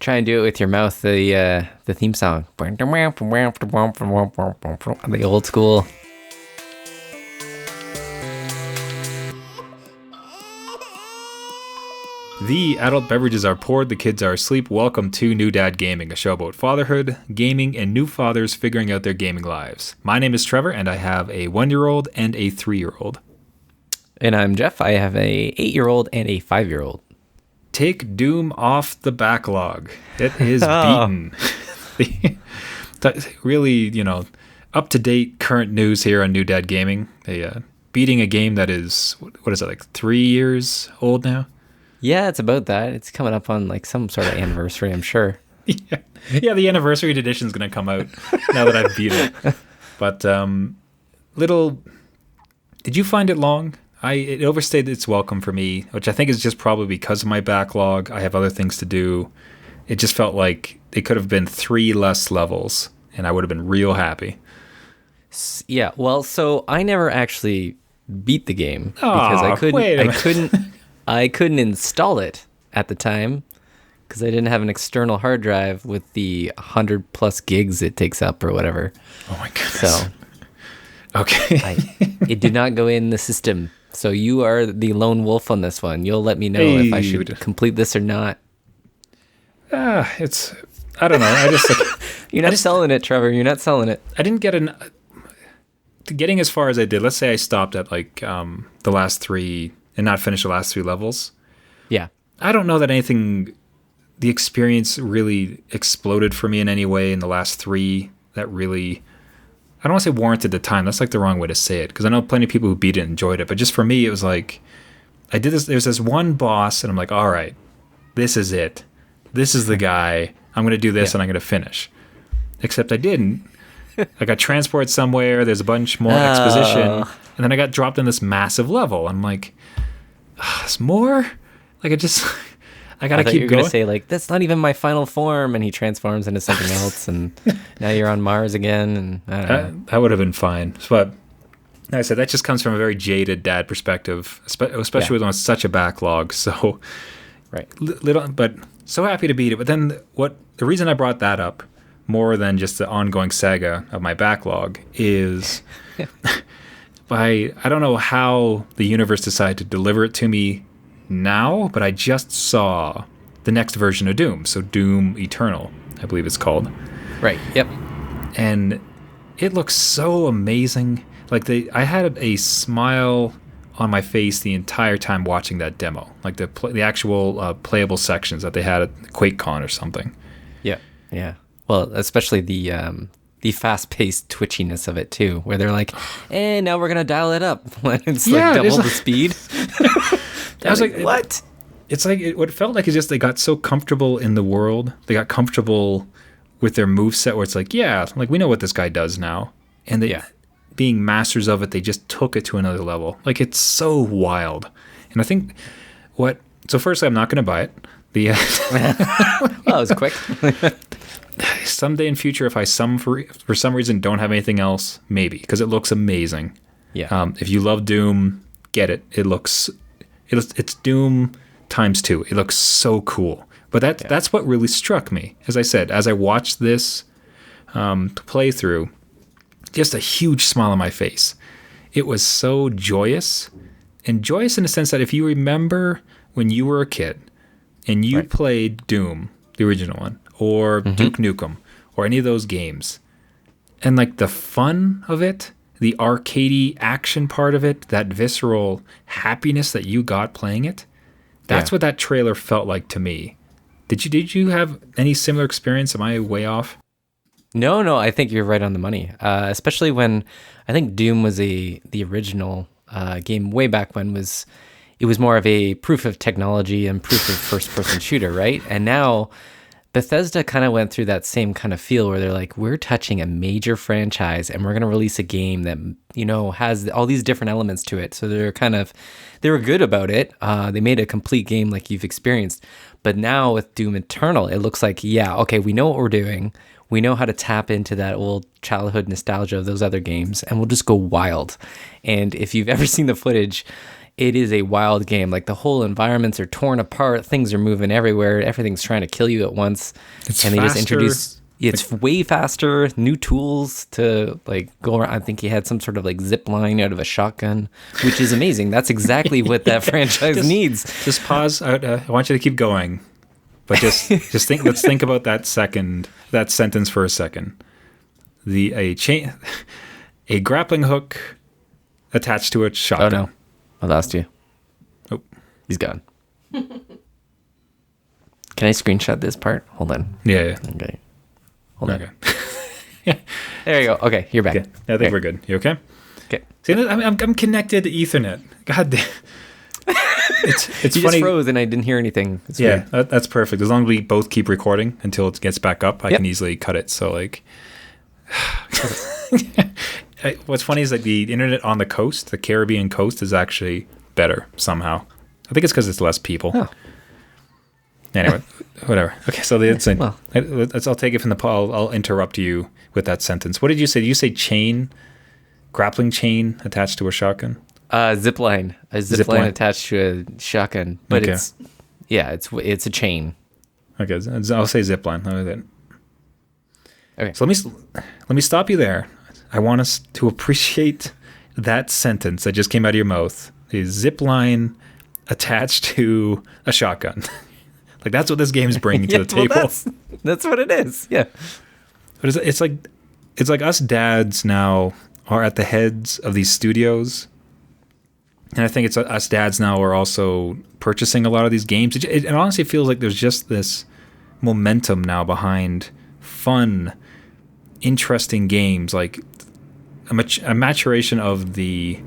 Try and do it with your mouth. The theme song, the old school. The adult beverages are poured, the kids are asleep. Welcome to New Dad Gaming, a show about fatherhood, gaming, and new fathers figuring out their gaming lives. My name is Trevor, and I have a 1-year-old and a 3-year-old. And I'm Jeff. I have a 8-year-old and a 5-year-old. Take Doom off the backlog. It is beaten. Really, up-to-date current news here on New Dad Gaming. Beating a game that is, what is it, like 3 years old now? Yeah, it's about that. It's coming up on like some sort of anniversary, I'm sure. Yeah, the anniversary edition is going to come out now that I've beat it. But did you find it long? It overstayed its welcome for me, which I think is just probably because of my backlog. I have other things to do. It just felt like it could have been 3 less levels, and I would have been real happy. Yeah, well, so I never actually beat the game because I couldn't install it at the time because I didn't have an external hard drive with the 100 plus gigs it takes up or whatever. Oh my goodness. So, okay. It did not go in the system. So you are the lone wolf on this one. You'll let me know if I should complete this or not. I don't know. I just You're not selling it, Trevor. You're not selling it. I didn't get getting as far as I did. Let's say I stopped at like the last 3 and not finish the last 3 levels. Yeah. I don't know that the experience really exploded for me in any way in the last 3 that really, I don't want to say warranted the time. That's like the wrong way to say it because I know plenty of people who beat it and enjoyed it. But just for me, it was like, I did this, there's this one boss and I'm like, all right, this is it. This is the guy. I'm going to do this and I'm going to finish. Except I didn't. I got transported somewhere. There's a bunch more exposition. And then I got dropped in this massive level. I'm like, there's more? Like, I got to keep going. You were going to say, like, that's not even my final form. And he transforms into something else. And now you're on Mars again. And I don't know. That would have been fine. But like I said, that just comes from a very jaded dad perspective, especially when it's such a backlog. So, right. But so happy to beat it. But then the reason I brought that up, more than just the ongoing saga of my backlog, is I don't know how the universe decided to deliver it to me now, but I just saw the next version of Doom. So Doom Eternal, I believe it's called. Right, yep. And it looks so amazing. Like I had a smile on my face the entire time watching that demo. Like the actual playable sections that they had at QuakeCon or something. Yeah, yeah. Well, especially the fast-paced twitchiness of it too, where they're like, "And now we're gonna dial it up." It's like double the speed. I was like, "What?" It's like what it felt like is just they got so comfortable in the world. They got comfortable with their moveset, where it's like, "Yeah, like we know what this guy does now," and they, being masters of it, they just took it to another level. Like it's so wild, and I think So firstly, I'm not gonna buy it. Well, that was quick. Someday in future, if I for some reason don't have anything else, maybe, because it looks amazing. Yeah. If you love Doom, get it. It's Doom times 2. It looks so cool. But that's what really struck me. As I said, as I watched this playthrough, just a huge smile on my face. It was so joyous, and joyous in the sense that if you remember when you were a kid and you played Doom, the original one, or Duke Nukem, or any of those games, and like the fun of it, the arcadey action part of it, that visceral happiness that you got playing it, that's what that trailer felt like to me. Did you have any similar experience? Am I way off? No, I think you're right on the money. Especially when I think Doom was the original game way back when it was more of a proof of technology and proof of first-person shooter, right? And now Bethesda kind of went through that same kind of feel where they're like, we're touching a major franchise and we're going to release a game that, has all these different elements to it. So they were good about it. They made a complete game like you've experienced. But now with Doom Eternal, it looks like, we know what we're doing. We know how to tap into that old childhood nostalgia of those other games, and we'll just go wild. And if you've ever seen the footage, it is a wild game. Like the whole environments are torn apart, things are moving everywhere, everything's trying to kill you at once. It's and they just faster. introduce it's way faster, new tools to like go around. I think he had some sort of like zip line out of a shotgun, which is amazing. That's exactly what that franchise needs. Just pause. I want you to keep going, but just think. Let's think about that sentence for a second. A grappling hook attached to a shotgun. Oh no, I lost you. Oh, he's gone. Can I screenshot this part? Hold on. Yeah. Okay. Hold on. Okay. There you go. Okay, you're back. Okay. I think we're good. You okay? Okay. See, I'm connected to Ethernet. God damn. It's you funny. just froze and I didn't hear anything. It's yeah, that's perfect. As long as we both keep recording until it gets back up, I Yep. can easily cut it. So like, what's funny is that the internet on the coast, the Caribbean coast, is actually better somehow. I think it's because it's less people. Oh. Anyway, whatever. Okay, so Well. I'll take it from the. I'll interrupt you with that sentence. What did you say? Did you say chain, grappling chain attached to a shotgun? Zip line. A zip line attached to a shotgun, but Okay. it's a chain. Okay, I'll say zip line. Okay. So let me stop you there. I want us to appreciate that sentence that just came out of your mouth. A zip line attached to a shotgun. Like that's what this game's bringing to the table. Well, that's what it is. Yeah. But it's like us dads now are at the heads of these studios, and I think it's us dads now are also purchasing a lot of these games. It honestly feels like there's just this momentum now behind fun, interesting games, like a maturation of the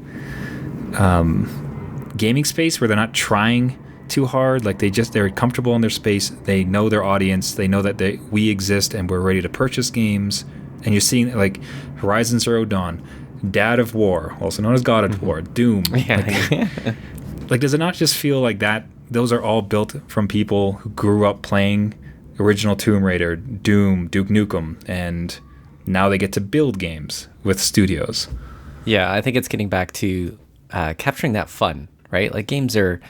gaming space where they're not trying too hard. Like they're comfortable in their space. They know their audience. They know that we exist and we're ready to purchase games. And you're seeing like Horizon Zero Dawn, Dad of War, also known as God of War, Doom. Yeah. Like, does it not just feel like that? Those are all built from people who grew up playing original Tomb Raider, Doom, Duke Nukem, and now they get to build games with studios. Yeah, I think it's getting back to capturing that fun, right? Like they're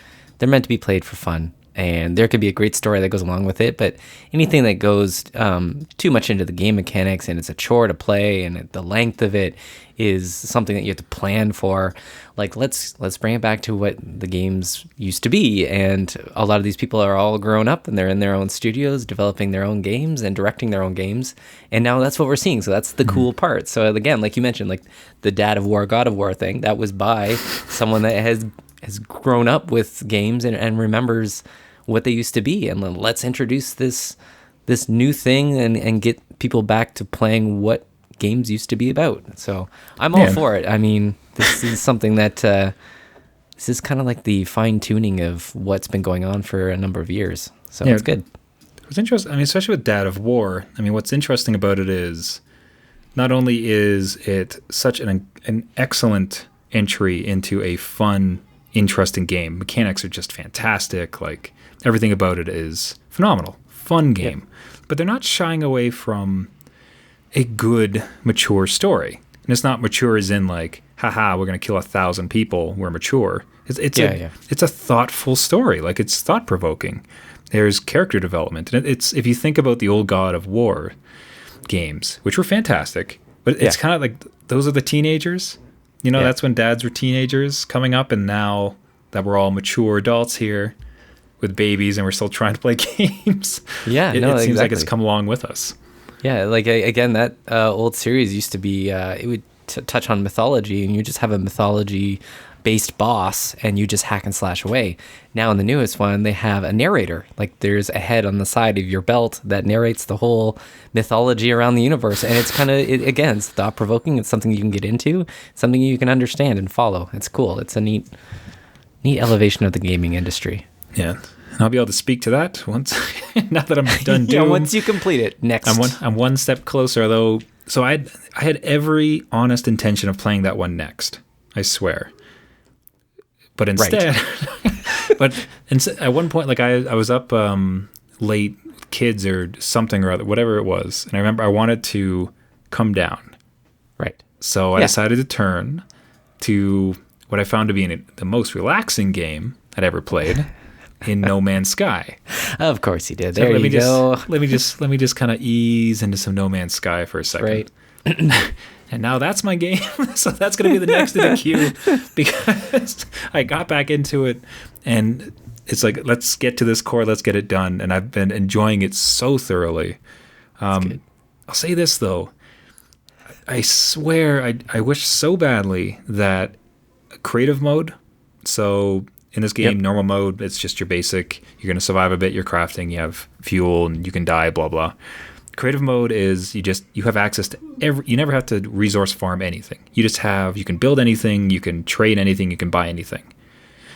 meant to be played for fun, and there could be a great story that goes along with it, but anything that goes too much into the game mechanics and it's a chore to play and the length of it is something that you have to plan for. Like let's bring it back to what the games used to be, and a lot of these people are all grown up and they're in their own studios developing their own games and directing their own games, and now that's what we're seeing. So that's the cool part. So again, like you mentioned, like the Dad of War, God of War thing, that was by someone that has grown up with games and remembers what they used to be, and let's introduce this new thing and get people back to playing what games used to be about. So I'm all for it. I mean, this is something that this is kind of like the fine tuning of what's been going on for a number of years. So it's good. What's interesting, I mean, especially with Dad of War, I mean, what's interesting about it is not only is it such an excellent entry into a fun, interesting game. Mechanics are just fantastic. Like everything about it is phenomenal. Fun game. But they're not shying away from a good, mature story. And it's not mature as in like, haha, we're going to kill 1,000 people. We're mature. It's a thoughtful story. Like it's thought provoking. There's character development. And it's, if you think about the old God of War games, which were fantastic, but it's kind of like those are the teenagers. You know, that's when dads were teenagers coming up, and now that we're all mature adults here with babies and we're still trying to play games. Yeah, it seems like it's come along with us. Yeah, like again, that old series used to be, it would touch on mythology, and you just have a mythology-based boss, and you just hack and slash away. Now in the newest one, they have a narrator. Like there's a head on the side of your belt that narrates the whole mythology around the universe, and it's kind of, again, it's thought-provoking. It's something you can get into, something you can understand and follow. It's cool. It's a neat elevation of the gaming industry. Yeah. I'll be able to speak to that once, now that I'm done Doom. Once you complete it, next. I'm one step closer, though. So I had every honest intention of playing that one next. I swear. But instead, at one point, like I was up late with kids or something or other, whatever it was. And I remember I wanted to come down. Right. So I decided to turn to what I found to be the most relaxing game I'd ever played in No Man's Sky. Of course you did. So There you go. Let me just kind of ease into some No Man's Sky for a second. Right. And now that's my game. So that's going to be the next in the queue because I got back into it and it's like, let's get to this core. Let's get it done. And I've been enjoying it so thoroughly. I'll say this though. I swear I wish so badly that creative mode. So in this game, normal mode, it's just your basic, you're going to survive a bit, you're crafting, you have fuel and you can die, blah, blah. Creative mode is you have access to you never have to resource farm anything. You can build anything, you can trade anything, you can buy anything.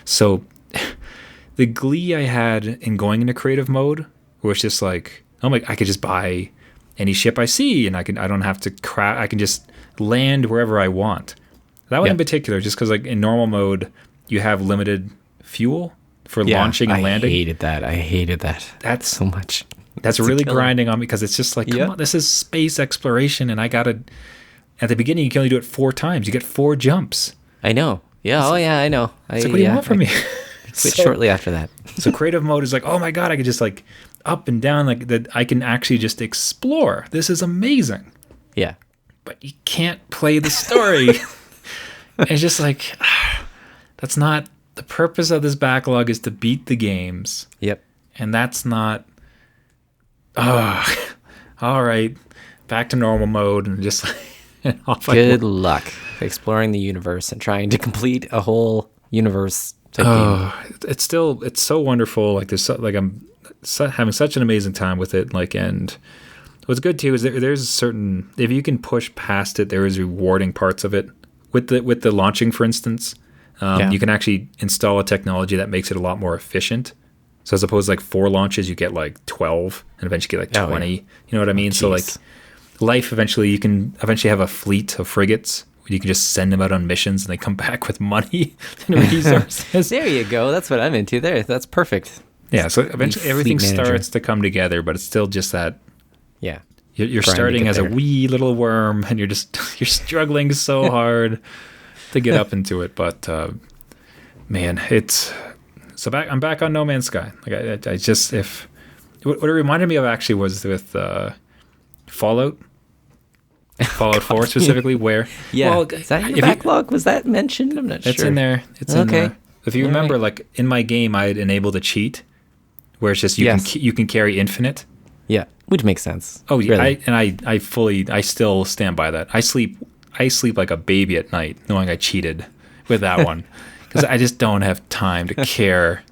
So the glee I had in going into creative mode was just like, oh my, I could just buy any ship I see and I don't have to I can just land wherever I want. That one in particular, just because like in normal mode, you have limited fuel for launching and landing. I hated that. That's so much. That's really grinding on me because it's just like, come on, this is space exploration, and I gotta. At the beginning, you can only do it 4 times. You get 4 jumps. I know. Yeah. I know. It's like, what do you want from me? Quit shortly after that. So creative mode is like, oh my god, I could just like up and down like that. I can actually just explore. This is amazing. Yeah. But you can't play the story. It's just like, that's not the purpose of this backlog. Is to beat the games. Yep. And that's not. All right, back to normal mode and just like off. Good luck exploring the universe and trying to complete a whole universe type game. It's so wonderful. Like I'm having such an amazing time with it. Like, and what's good too is there's a certain, if you can push past it, there is rewarding parts of it with the launching, for instance. You can actually install a technology that makes it a lot more efficient. So as opposed to like 4 launches, you get like 12 and eventually get like 20. You know what I mean? So like life, eventually you can have a fleet of frigates. You can just send them out on missions and they come back with money and resources. There you go. That's what I'm into there. That's perfect. Yeah. So eventually everything starts to come together, but it's still just that. Yeah. You're starting as a wee little worm and you're struggling so hard to get up into it. But man, I'm back on No Man's Sky. Like what it reminded me of actually was with Fallout 4 specifically, where is that your backlog? Was that mentioned? I'm not sure. It's in there. It's in there. If you remember, like in my game, I had enabled a cheat where it's just you can carry infinite. Yeah, which makes sense. Oh yeah, really. I still stand by that. I sleep like a baby at night, knowing I cheated with that one. Because I just don't have time to care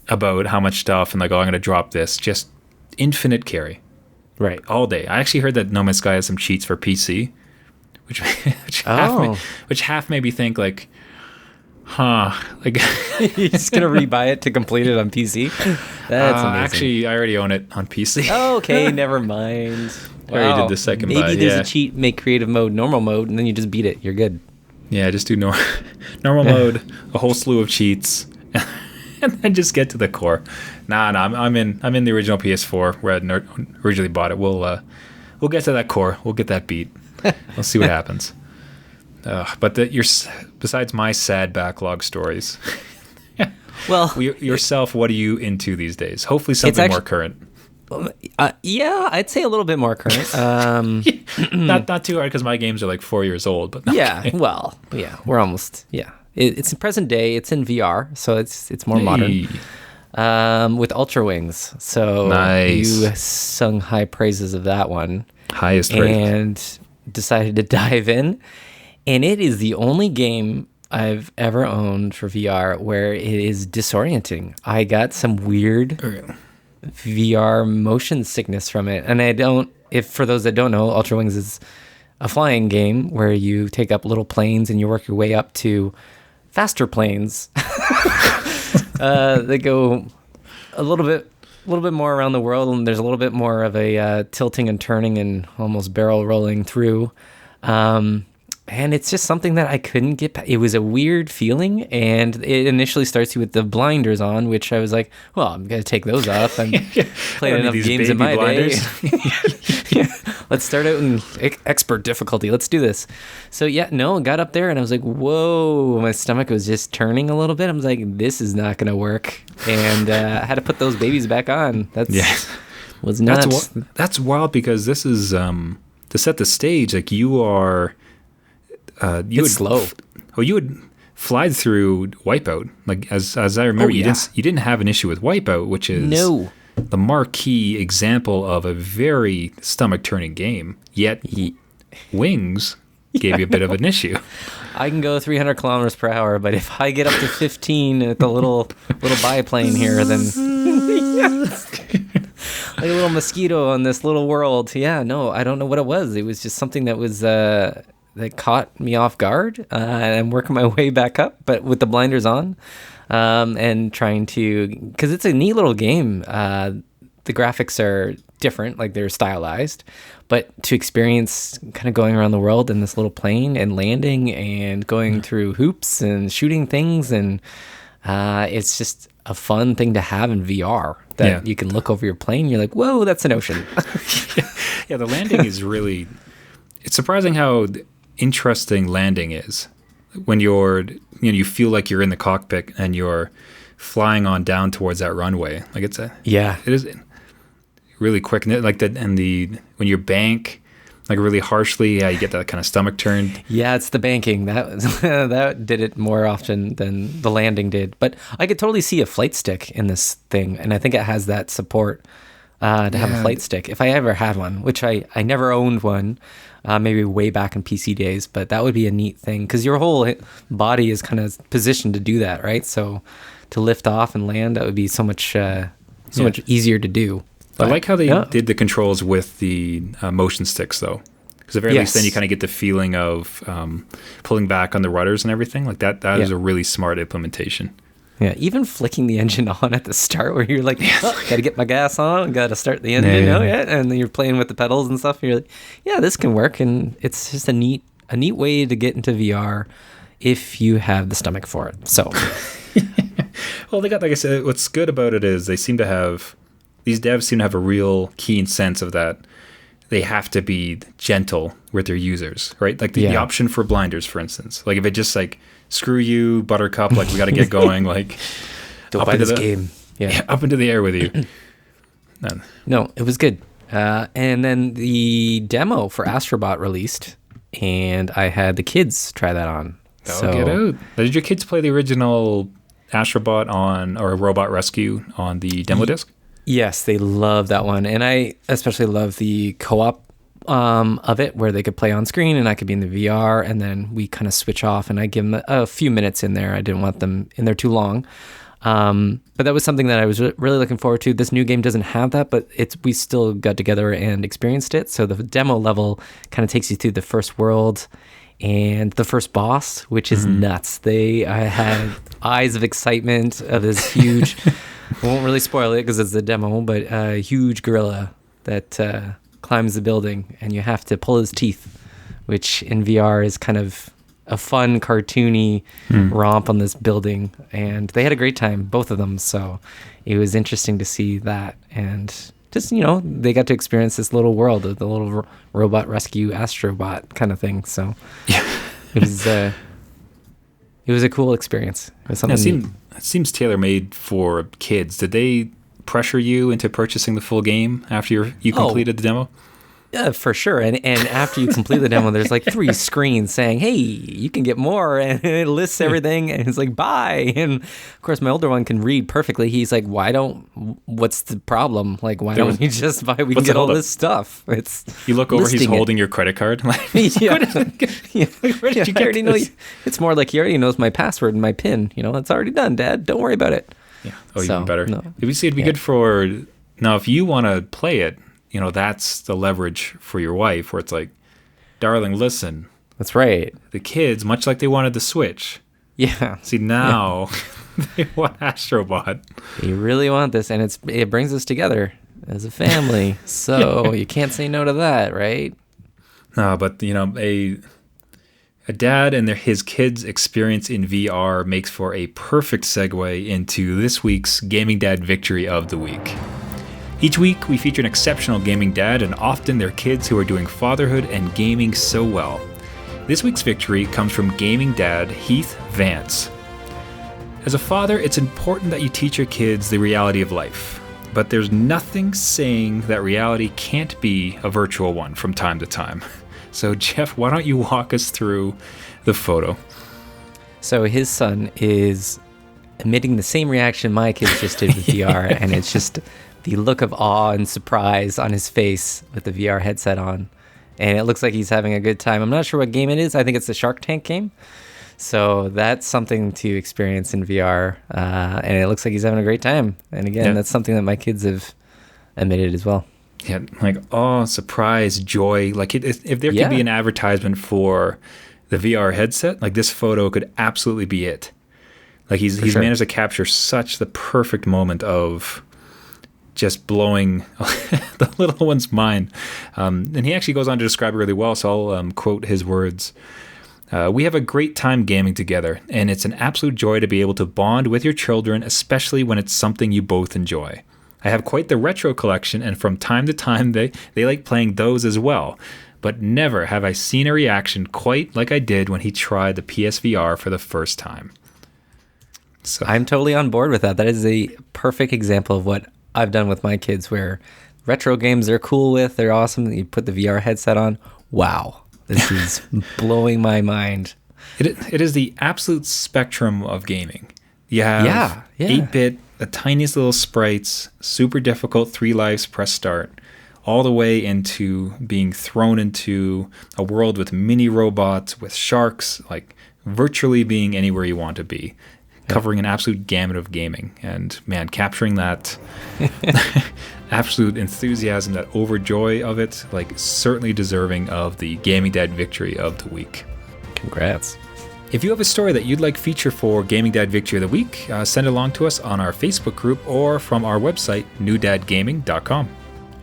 about how much stuff and like, I'm going to drop this. Just infinite carry. Right. All day. I actually heard that No Man's Sky has some cheats for PC, which half made me think like, like you're just going to rebuy it to complete it on PC? That's amazing. Actually, I already own it on PC. Okay, never mind. I already did the second buy. Maybe there's a cheat, make creative mode, normal mode, and then you just beat it. You're good. Yeah, just do normal mode, a whole slew of cheats, and then just get to the core. Nah, I'm in the original PS4 where I originally bought it. We'll get to that core. We'll get that beat. We'll see what happens. But besides my sad backlog stories, well, yourself, what are you into these days? Hopefully something more current. I'd say a little bit more current. Not too hard because my games are like 4 years old. But we're almost It's in present day. It's in VR, so it's more modern. With Ultra Wings. So nice. You sung high praises of that one. Highest praise. And decided to dive in. And it is the only game I've ever owned for VR where it is disorienting. I got some weird VR motion sickness from it. And for those that don't know, Ultra Wings is a flying game where you take up little planes and you work your way up to faster planes. They go a little bit more around the world, and there's a little bit more of a tilting and turning and almost barrel rolling through. And it's just something that I couldn't get past. It was a weird feeling, and it initially starts you with the blinders on, which I was like, well, I'm going to take those off. I'm playing enough games in my day. Let's start out in expert difficulty. Let's do this. So yeah, no, got up there and I was like, whoa, my stomach was just turning a little bit. I was like, this is not going to work. And I had to put those babies back on. Was nuts. That's wild because this is, to set the stage, like you are, it's slow. You would fly through Wipeout. Like as I remember, you didn't have an issue with Wipeout, which is the marquee example of a very stomach-turning game. Yet Wings gave you a bit of an issue. I can go 300 kilometers per hour, but if I get up to 15 at the little biplane here, then like a little mosquito on this little world. Yeah, no, I don't know what it was. It was just something that was that caught me off guard. I'm working my way back up, but with the blinders on. And trying to, because it's a neat little game. The graphics are different, like they're stylized, but to experience kind of going around the world in this little plane and landing and going through hoops and shooting things, and it's just a fun thing to have in VR that you can look over your plane. You're like, whoa, that's an ocean. Yeah, the landing is really, it's surprising how interesting landing is. When you feel like you're in the cockpit and you're flying on down towards that runway, like it is really quick. Like that, and when you bank like really harshly, you get that kind of stomach turn. Yeah, it's the banking that did it more often than the landing did. But I could totally see a flight stick in this thing, and I think it has that support to have a flight stick. If I ever had one, which I never owned one. Maybe way back in PC days, but that would be a neat thing because your whole body is kind of positioned to do that, right? So to lift off and land, that would be so much easier to do. But I like how they did the controls with the motion sticks, though, because at the very least, then you kind of get the feeling of pulling back on the rudders and everything like that. That is a really smart implementation. Yeah, even flicking the engine on at the start where you're like, got to get my gas on, got to start the engine, and then you're playing with the pedals and stuff. And you're like, yeah, this can work, and it's just a neat way to get into VR if you have the stomach for it. So, well, they got, like I said, what's good about it is these devs seem to have a real keen sense of that. They have to be gentle with their users, right? Like the option for blinders, for instance. Like if it just like, screw you, Buttercup, like we got to get going, like don't buy this game. Yeah, up into the air with you. No, it was good. And then the demo for Astrobot released, and I had the kids try that on. Get out. Did your kids play the original Astrobot or Robot Rescue on the demo disc? Yes, they love that one, and I especially love the co-op of it where they could play on screen and I could be in the VR, and then we kind of switch off and I give them a few minutes in there. I didn't want them in there too long. But that was something that I was really looking forward to. This new game doesn't have that, but we still got together and experienced it. So the demo level kind of takes you through the first world and the first boss, which is nuts. I had eyes of excitement of this huge, I won't really spoil it because it's the demo, but a huge gorilla that climbs the building and you have to pull his teeth, which in VR is kind of a fun cartoony romp on this building. And they had a great time, both of them. So it was interesting to see that. And just, they got to experience this little world of the little robot rescue Astrobot kind of thing. So it was a cool experience. It was something it seems tailor-made for kids. Did they pressure you into purchasing the full game after you completed the demo? Yeah, for sure. And after you complete the demo, there's like 3 screens saying, hey, you can get more. And it lists everything. And it's like, buy. And of course, my older one can read perfectly. He's like, what's the problem? Like, why don't you just buy? We can get all this stuff. You look over, he's holding your credit card. Like, where did you already know? It's more like he already knows my password and my PIN. It's already done, Dad. Don't worry about it. Yeah. Oh, even better. No. It'd be good for, now if you want to play it, that's the leverage for your wife where it's like, darling, listen. That's right. The kids, much like they wanted the Switch. Yeah. See, now they want Astrobot. You really want this, and it brings us together as a family. So you can't say no to that, right? No, but, a dad and his kids' experience in VR makes for a perfect segue into this week's Gaming Dad Victory of the Week. Each week, we feature an exceptional gaming dad and often their kids who are doing fatherhood and gaming so well. This week's victory comes from gaming dad Heath Vance. As a father, it's important that you teach your kids the reality of life, but there's nothing saying that reality can't be a virtual one from time to time. So Jeff, why don't you walk us through the photo? So his son is emitting the same reaction my kids just did with VR, and it's just the look of awe and surprise on his face with the VR headset on. And it looks like he's having a good time. I'm not sure what game it is. I think it's the Shark Tank game. So that's something to experience in VR. And it looks like he's having a great time. And again, that's something that my kids have admitted as well. Yeah, like awe, surprise, joy. Like if there could be an advertisement for the VR headset, like this photo could absolutely be it. Like he's managed to capture such the perfect moment of just blowing the little one's mind. And he actually goes on to describe it really well, so I'll quote his words. We have a great time gaming together, and it's an absolute joy to be able to bond with your children, especially when it's something you both enjoy. I have quite the retro collection, and from time to time they like playing those as well. But never have I seen a reaction quite like I did when he tried the PSVR for the first time. So I'm totally on board with that. That is a perfect example of what I've done with my kids, where retro games they're cool with, they're awesome. You put the VR headset on, wow, this is blowing my mind. It is the absolute spectrum of gaming. You have 8-bit, the tiniest little sprites, super difficult 3 lives, press start, all the way into being thrown into a world with mini robots, with sharks, like virtually being anywhere you want to be, covering an absolute gamut of gaming. And man, capturing that absolute enthusiasm, that overjoy of it, like certainly deserving of the Gaming Dad victory of the week. Congrats. If you have a story that you'd like feature for Gaming Dad Victory of the Week, send it along to us on our Facebook group or from our website, newdadgaming.com.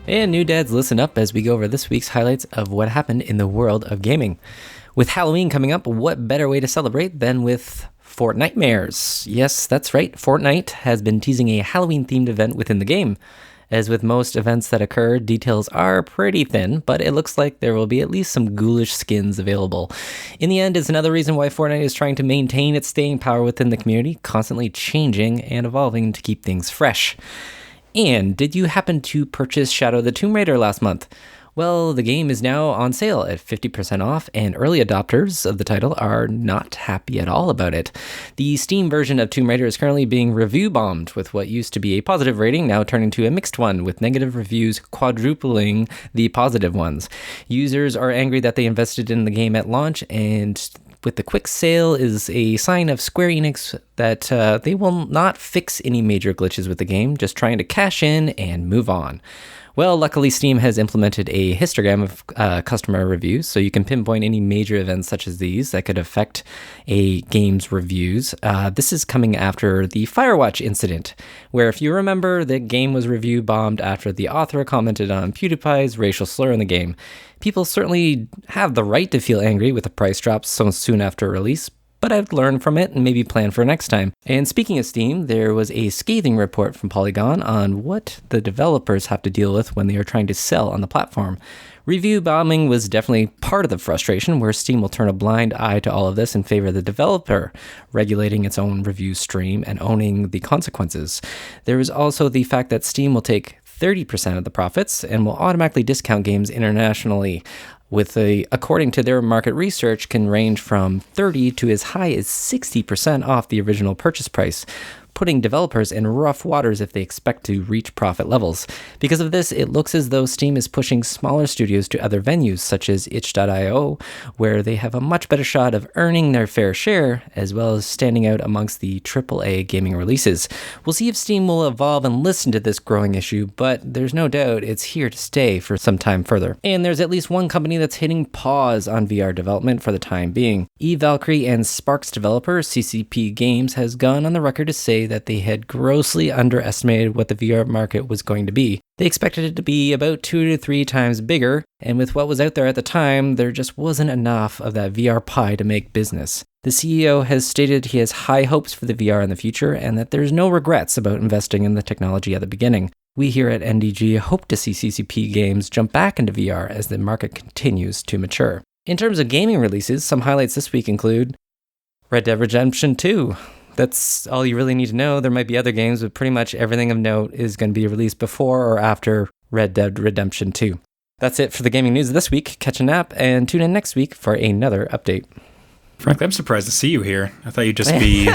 And new dads, listen up as we go over this week's highlights of what happened in the world of gaming. With Halloween coming up, what better way to celebrate than with Fortnitemares? Yes, that's right. Fortnite has been teasing a Halloween-themed event within the game. As with most events that occur, details are pretty thin, but it looks like there will be at least some ghoulish skins available. In the end, it's another reason why Fortnite is trying to maintain its staying power within the community, constantly changing and evolving to keep things fresh. And did you happen to purchase Shadow of the Tomb Raider last month? Well, the game is now on sale at 50% off, and early adopters of the title are not happy at all about it. The Steam version of Tomb Raider is currently being review bombed, with what used to be a positive rating now turning to a mixed one, with negative reviews quadrupling the positive ones. Users are angry that they invested in the game at launch, and with the quick sale is a sign of Square Enix that they will not fix any major glitches with the game, just trying to cash in and move on. Well, luckily Steam has implemented a histogram of customer reviews, so you can pinpoint any major events such as these that could affect a game's reviews. This is coming after the Firewatch incident, where if you remember, the game was review bombed after the author commented on PewDiePie's racial slur in the game. People certainly have the right to feel angry with the price drop so soon after release, but I've learned from it and maybe plan for next time. And speaking of Steam, there was a scathing report from Polygon on what the developers have to deal with when they are trying to sell on the platform. Review bombing was definitely part of the frustration, where Steam will turn a blind eye to all of this in favor of the developer, regulating its own review stream and owning the consequences. There is also the fact that Steam will take 30% of the profits and will automatically discount games internationally, according to their market research, can range from 30 to as high as 60% off the original purchase price, putting developers in rough waters if they expect to reach profit levels. Because of this, it looks as though Steam is pushing smaller studios to other venues, such as itch.io, where they have a much better shot of earning their fair share, as well as standing out amongst the AAA gaming releases. We'll see if Steam will evolve and listen to this growing issue, but there's no doubt it's here to stay for some time further. And there's at least one company that's hitting pause on VR development for the time being. eValkyrie and Sparks developer CCP Games has gone on the record to say that they had grossly underestimated what the VR market was going to be. They expected it to be about 2 to 3 times bigger, and with what was out there at the time, there just wasn't enough of that VR pie to make business. The CEO has stated he has high hopes for the VR in the future and that there's no regrets about investing in the technology at the beginning. we here at NDG hope to see CCP games jump back into VR as the market continues to mature. In terms of gaming releases, some highlights this week include Red Dead Redemption 2. That's all you really need to know. There might be other games, but pretty much everything of note is going to be released before or after Red Dead Redemption 2. That's it for the gaming news this week. Catch a nap and tune in next week for another update. Frankly, I'm surprised to see you here. I thought you'd just be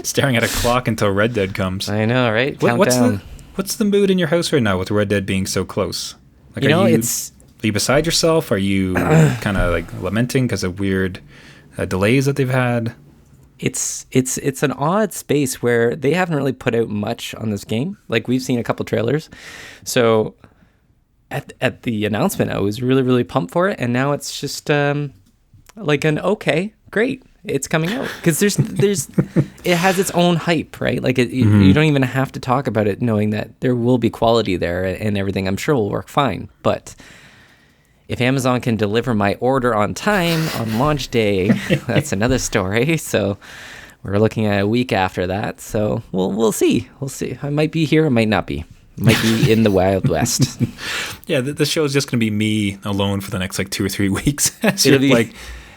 staring at a clock until Red Dead comes. I know, right? What's the mood in your house right now with Red Dead being so close? Like, are you beside yourself? Are you kind of like lamenting because of weird delays that they've had? It's an odd space where they haven't really put out much on this game. Like, we've seen a couple trailers. So at the announcement, I was really, really pumped for it. And now it's just like an okay, great. It's coming out, because there's it has its own hype, right? Like you don't even have to talk about it, knowing that there will be quality there and everything. I'm sure will work fine. But if Amazon can deliver my order on time on launch day, that's another story. So we're looking at a week after that. So we'll see. We'll see. I might be here. I might not be. Might be in the Wild West. Yeah, the show is just going to be me alone for the next 2 or 3 weeks.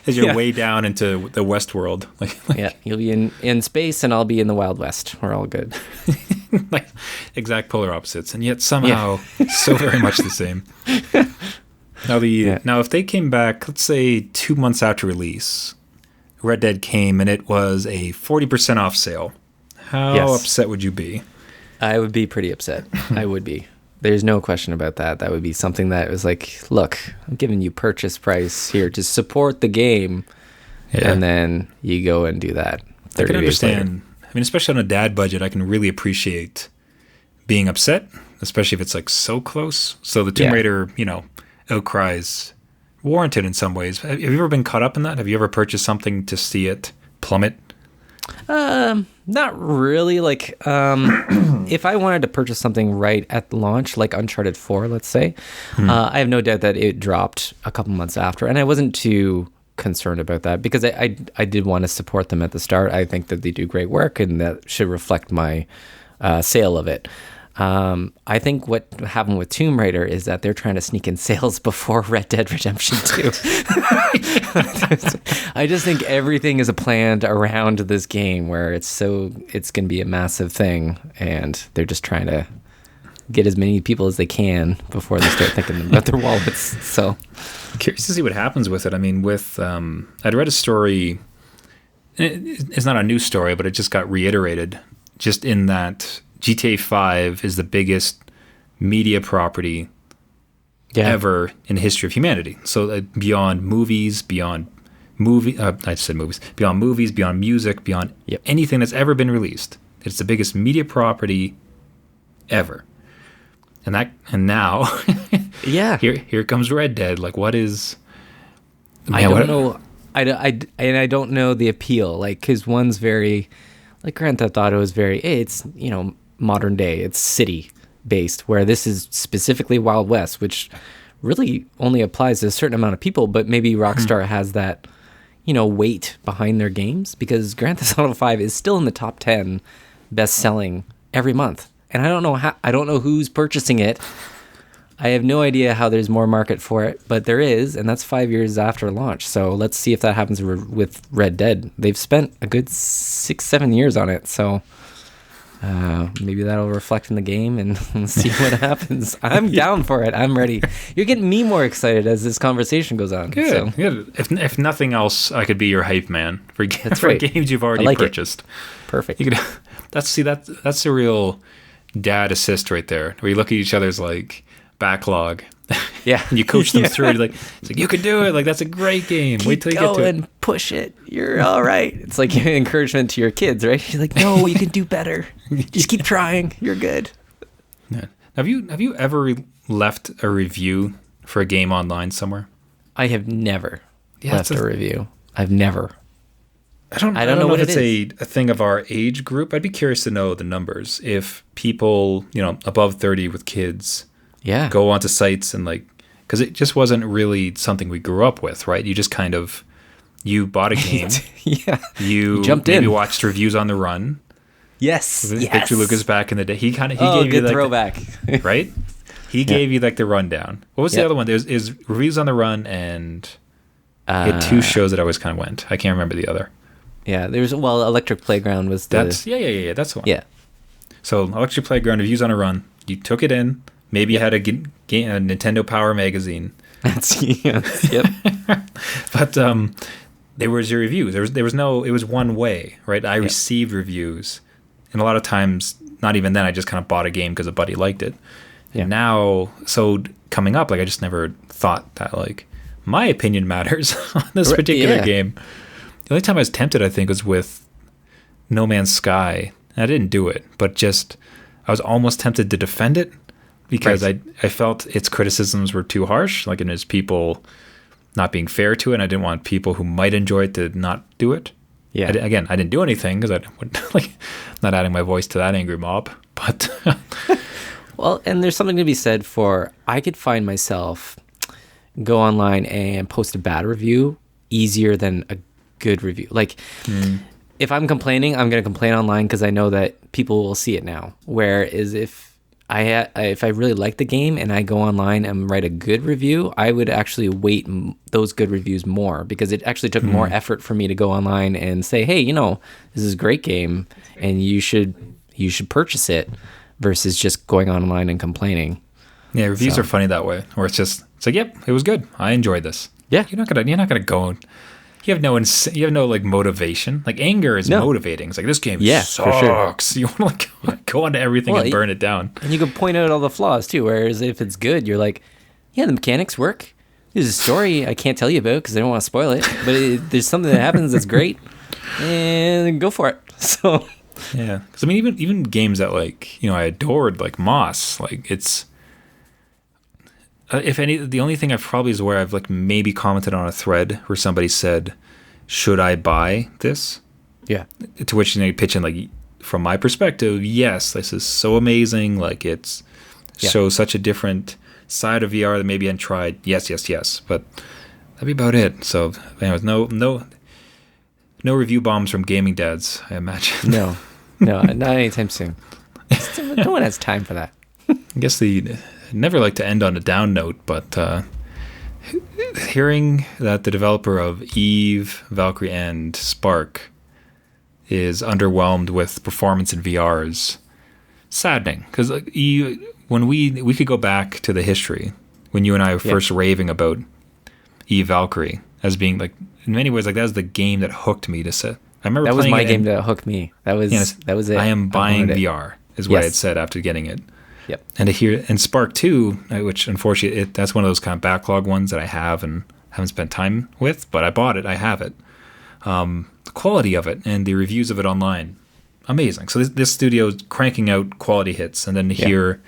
As you're way down into the West world. Yeah, you'll be in space and I'll be in the Wild West. We're all good. Exact polar opposites, and yet somehow so very much the same. Now, if they came back, let's say 2 months after release, Red Dead came and it was a 40% off sale, how upset would you be? I would be pretty upset. I would be. There's no question about that. That would be something that was like, look, I'm giving you purchase price here to support the game. Yeah. And then you go and do that 30 I can days understand. later. I mean, especially on a dad budget, I can really appreciate being upset, especially if it's so close. So the Tomb Raider, outcries warranted in some ways. Have you ever been caught up in that? Have you ever purchased something to see it plummet? Not really. If I wanted to purchase something right at launch, like Uncharted 4, let's say, I have no doubt that it dropped a couple months after, and I wasn't too concerned about that because I did want to support them at the start. I think that they do great work, and that should reflect my sale of it. I think what happened with Tomb Raider is that they're trying to sneak in sales before Red Dead Redemption 2. I just think everything is planned around this game where it's going to be a massive thing, and they're just trying to get as many people as they can before they start thinking about their wallets. So curious to see what happens with it. I mean, I'd read a story. It's not a new story, but it just got reiterated just in that GTA 5 is the biggest media property ever in the history of humanity. So beyond movies, beyond music, beyond anything that's ever been released, it's the biggest media property ever. And now, here comes Red Dead. What is? I don't know. I don't know the appeal. Because one's very, Grand Theft Auto is very. It's modern day. It's city based, where this is specifically Wild West, which really only applies to a certain amount of people. But maybe Rockstar has that, weight behind their games, because Grand Theft Auto 5 is still in the top 10 best selling every month. And I don't know who's purchasing it. I have no idea how there's more market for it, but there is, and that's 5 years after launch. So let's see if that happens with Red Dead. They've spent a good 6-7 years on it, so maybe that'll reflect in the game, and we'll see what happens. I'm down for it. I'm ready. You're getting me more excited as this conversation goes on. Good. So. Good. If nothing else, I could be your hype man for games you've already purchased. It. Perfect. That's a real dad assist right there, where you look at each other's backlog. Yeah. And you coach them through. It's you can do it. That's a great game. Wait till you get to it. Push it. You're all right. It's like encouragement to your kids, right? You're like, no, you can do better. Just keep trying. You're good. Yeah. Have you ever left a review for a game online somewhere? I have never left a review. I've never. I don't know what if it's a thing of our age group. I'd be curious to know the numbers. If people, above 30 with kids go onto sites and because it just wasn't really something we grew up with, right? You just kind of, you bought a game. You You jumped maybe in. watched reviews on the run. Yes. Victor Lucas back in the day. He gave you good like throwback. right? He gave you like the rundown. What was the other one? There's Reviews on the Run, and he had two shows that always kind of went. I can't remember the other. Yeah, Electric Playground was the... That's that's the one. Yeah. So Electric Playground, Reviews on a Run. You took it in. Maybe you had a Nintendo Power magazine. Yep. But there was your reviews. There was no. It was one way, right? I received reviews, and a lot of times, not even then. I just kind of bought a game because a buddy liked it. Yeah. And now, so coming up, like I just never thought that like my opinion matters on this particular game. The only time I was tempted, I think, was with No Man's Sky. I didn't do it, but just I was almost tempted to defend it because I felt its criticisms were too harsh, like in its people not being fair to it, and I didn't want people who might enjoy it to not do it. Yeah. I didn't do anything because I wouldn't, like, not adding my voice to that angry mob, but... Well, and there's something to be said for, I could find myself go online and post a bad review easier than a good review. Like, if I'm complaining, I'm going to complain online because I know that people will see it now. Whereas if I really like the game and I go online and write a good review, I would actually weight those good reviews more because it actually took more effort for me to go online and say, hey, this is a great game and you should purchase it versus just going online and complaining. Yeah, reviews are funny that way, where it's like, yep, it was good. I enjoyed this. Yeah, you're not gonna go. You have no like motivation. Like anger is motivating. It's like this game sucks. For sure. You want to like go onto everything and burn it down. And you can point out all the flaws too. Whereas if it's good, you're like, yeah, the mechanics work. There's a story I can't tell you about because I don't want to spoil it. But there's something that happens that's great, and go for it. So yeah, because I mean, even games that like I adored, like Moss, like it's. If any, the only thing I've probably is where I've like maybe commented on a thread where somebody said, "Should I buy this?" Yeah. To which you pitch in like, from my perspective, yes, this is so amazing. Like it's shows such a different side of VR that maybe I hadn't tried. Yes. But that'd be about it. So anyways, no review bombs from gaming dads, I imagine. No, not anytime soon. No one has time for that. I guess never like to end on a down note, but hearing that the developer of Eve, Valkyrie, and Spark is underwhelmed with performance in VR is saddening. Because like, when we could go back to the history when you and I were first raving about Eve Valkyrie as being like in many ways like that was the game that hooked me to set. I remember that was my game that hooked me. That was it. I am buying VR is what I had said after getting it. Yep. And to hear and Spark 2, which unfortunately that's one of those kind of backlog ones that I have and haven't spent time with, but I bought it, I have it. The quality of it and the reviews of it online, amazing. So this studio is cranking out quality hits, and then to hear,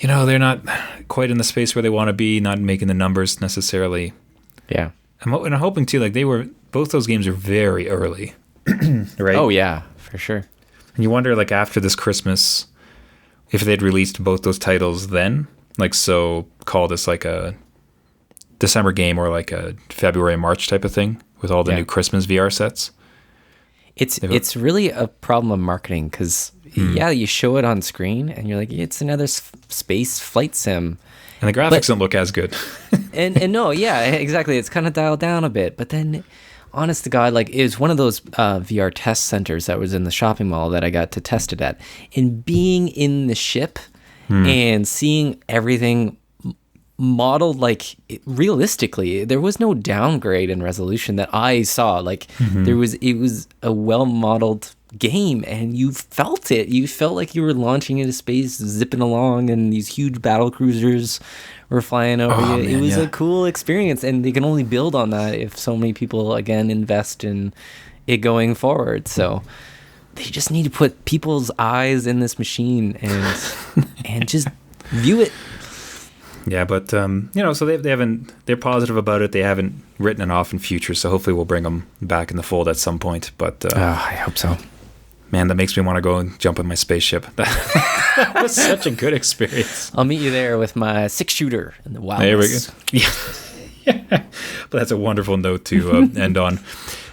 they're not quite in the space where they want to be, not making the numbers necessarily. Yeah. And I'm hoping too, like both those games are very early, right? Oh yeah, for sure. And you wonder, like after this Christmas, if they'd released both those titles then, like so call this like a December game or like a February, March type of thing with all the new Christmas VR sets. It's really a problem of marketing because you show it on screen and you're like, it's another space flight sim. And the graphics don't look as good. and no, yeah, exactly. It's kind of dialed down a bit. But then, honest to God, like it was one of those VR test centers that was in the shopping mall that I got to test it at. And being in the ship and seeing everything modeled like realistically, there was no downgrade in resolution that I saw. Like it was a well modeled game, and you felt it. You felt like you were launching into space, zipping along, and these huge battle cruisers were flying over you. Man, it was a cool experience, and they can only build on that if so many people again invest in it going forward. So they just need to put people's eyes in this machine and just view it. Yeah, but so they haven't. They're positive about it. They haven't written it off in future. So hopefully we'll bring them back in the fold at some point. But I hope so. Man, that makes me want to go and jump in my spaceship. That was such a good experience. I'll meet you there with my 6-shooter in the wild. There we go. Yeah. But that's a wonderful note to end on.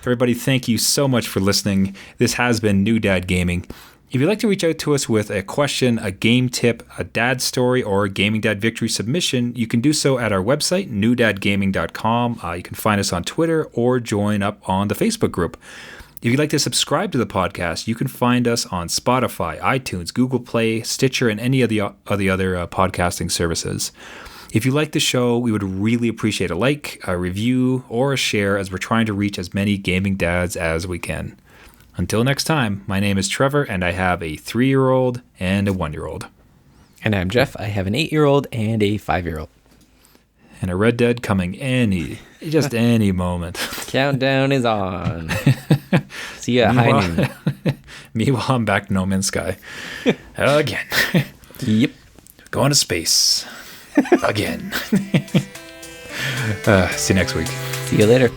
Everybody, thank you so much for listening. This has been New Dad Gaming. If you'd like to reach out to us with a question, a game tip, a dad story, or a Gaming Dad Victory submission, you can do so at our website, newdadgaming.com. You can find us on Twitter or join up on the Facebook group. If you'd like to subscribe to the podcast, you can find us on Spotify, iTunes, Google Play, Stitcher, and any of the other podcasting services. If you like the show, we would really appreciate a like, a review, or a share as we're trying to reach as many gaming dads as we can. Until next time, my name is Trevor, and I have a 3-year-old and a 1-year-old. And I'm Jeff. I have an 8-year-old and a 5-year-old. And a Red Dead coming any moment. Countdown is on. See you at high noon. Meanwhile, I'm back to No Man's Sky. Again. Yep. Going to space. Again. See you next week. See you later.